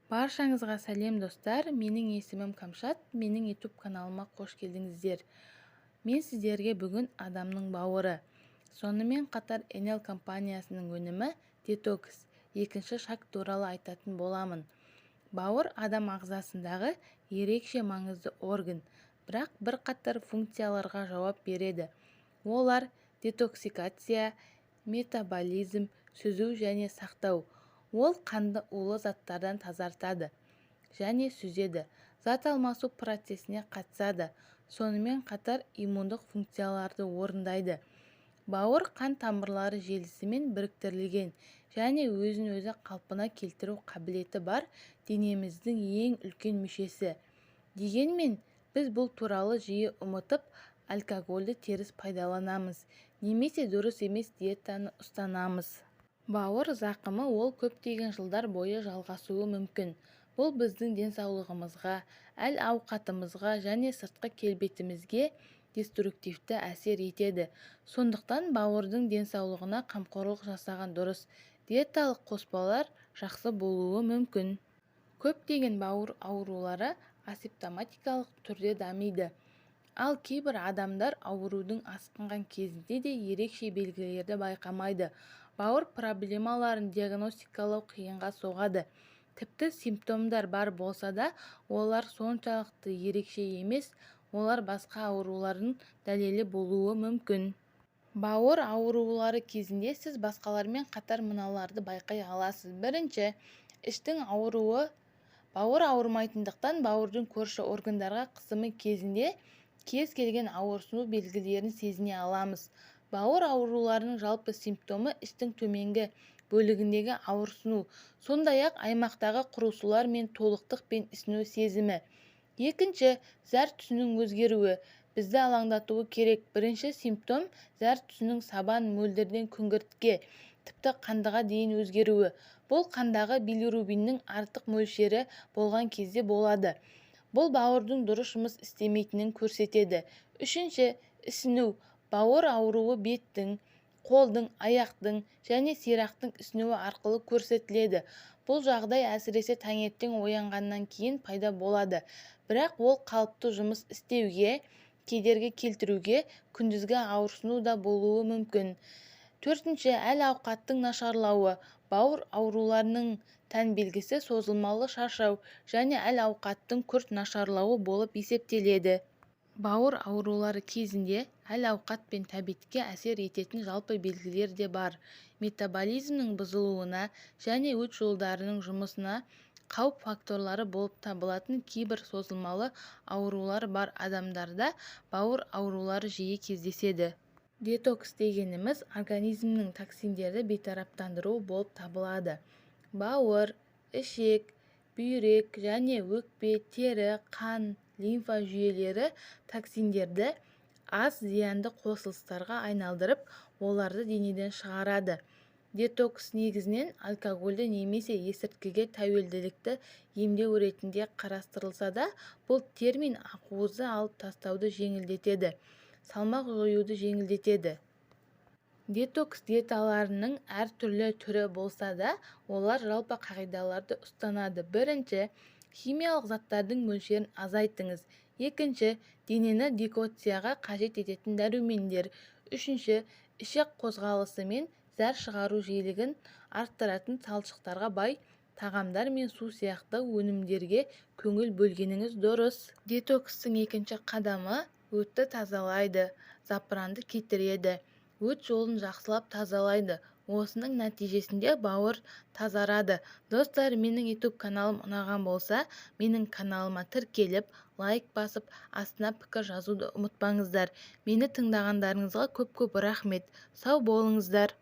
Баршаңызға сәлем достар, менің есімім Камшат, менің YouTube каналыма қош келдіңіздер. Мен сіздерге бүгін адамның бауыры, сонымен қатар Enel компаниясының өнімі Detox екінші шаг туралы айтатын боламын. Бауыр адам ағзасындағы ерекше маңызды орган, бірақ бірқатар функцияларға жауап береді. Олар детоксикация, метаболизм, сүзу және сақтау. Ол қанды улы заттардан тазартады және сүзеді, зат алмасу процесіне қатысады, сонымен қатар иммундық функцияларды орындайды. Бауыр қан тамырлары желісімен біріктірілген және өзін-өзі қалпына келтіру қабілеті бар денеміздің ең үлкен мүшесі. Дегенмен, біз бұл туралы жиі ұмытып, алкогольді теріс пайдаланамыз, немесе дұрыс емес диетаны ұстанамыз. Бауыр зақымы ол көптеген жылдар бойы жалғасуы мүмкін. Бұл біздің денсаулығымызға, әл-ауқатымызға және сыртқы келбетімізге деструктивті әсер етеді. Сондықтан бауырдың денсаулығына қамқорлық жасаған дұрыс. Диеталық қоспалар жақсы болуы мүмкін. Көптеген бауыр аурулары асимптоматикалық түрде дамиды. Ал кейбір адамдар аурудың асқынған кезінде де ерекше белгілерді байқамайды. Бауыр проблемаларын диагностикалау қиынға соғады. Тіпті симптомдар бар болса да, олар соншалықты ерекше емес, олар басқа аурулардың дәлелі болуы мүмкін. Бауыр аурулары кезінде сіз басқалармен қатар мыналарды байқай аласыз. Бірінші, іштің ауруы. Бауыр ауырмайтындықтан бауырдың көрші органдарға қысымы кезінде кез келген ауырсыну белгілерін сезіне аламыз. Бауыр ауруларының жалпы симптомы іштің төменгі бөлігіндегі ауырсыну, сондай-ақ аймақтағы құрысулар мен толықтық пен ісіну сезімі. Екінші, зәр түсінің өзгеруі бізді алаңдатуы керек. Бірінші симптом зәр түсінің сабан, мөлдірден күңгіртке, тіпті қандыға дейін өзгеруі. Бұл қандағы билирубиннің артық мөлшері болған кезде болады. Бұл бауырдың дұрыс жұмыс істемейтінін көрсетеді. Үшінші, ісіну. Бауыр ауруы беттің, қолдың, аяқтың және сирақтың ісінуі арқылы көрсетіледі. Бұл жағдай әсіресе таңертең оянғаннан кейін пайда болады. Бірақ ол қалыпты жұмыс істеуге, кедергі келтіруге, күндізгі ауырсыну да болуы мүмкін. Төртінші, әл-ауқаттың нашарлауы. Бауыр ауруларының тән белгісі созылмалы шаршау және әл-ауқаттың күрт нашарлауы болып есептеледі. Бауыр аурулары кезінде әл-ауқат пен тәбетке әсер ететін жалпы белгілер де бар. Метаболизмнің бұзылуына және өт жолдарының жұмысына қауіп факторлары болып табылатын кейбір созылмалы аурулар бар адамдарда бауыр аурулары жиі кездеседі. Детокс дегеніміз организмнің токсиндерді бейтараптандыру болып табылады. Бауыр, ішек, бүйрек және өкпе, тері, қан, лимфа жүйелері токсиндерді аз зиянды қосылыстарға айналдырып, оларды денеден шығарады. Детокс негізінен алкогольді немесе есірткіге тәуелділікті емдеу ретінде қарастырылса да, бұл термин ақуызды алып тастауды жеңілдетеді, салмақ жоюды жеңілдетеді. Детокс диеталарының әртүрлі түрі болса да, олар жалпы қағидаларды ұстанады. Бірінші, химиялық заттардың мөлшерін азайтыңыз. Екінші, денені детоксияға қажет ететін дәрумендер. Үшінші, ішек қозғалысы мен зәр шығару жиілігін арттыратын талшықтарға бай тағамдар мен су сияқты өнімдерге көңіл бөлгеніңіз дұрыс. Детокстың екінші қадамы өтті тазалайды, запыранды кетіреді. Өт жолын жақсылап тазалайды. Осының нәтижесінде бауыр тазарады. Достар, менің YouTube каналым ұнаған болса, менің каналыма тіркеліп, лайк басып, астына пікір жазуды ұмытпаңыздар. Мені тыңдағандарыңызға көп-көп рахмет. Сау болыңыздар.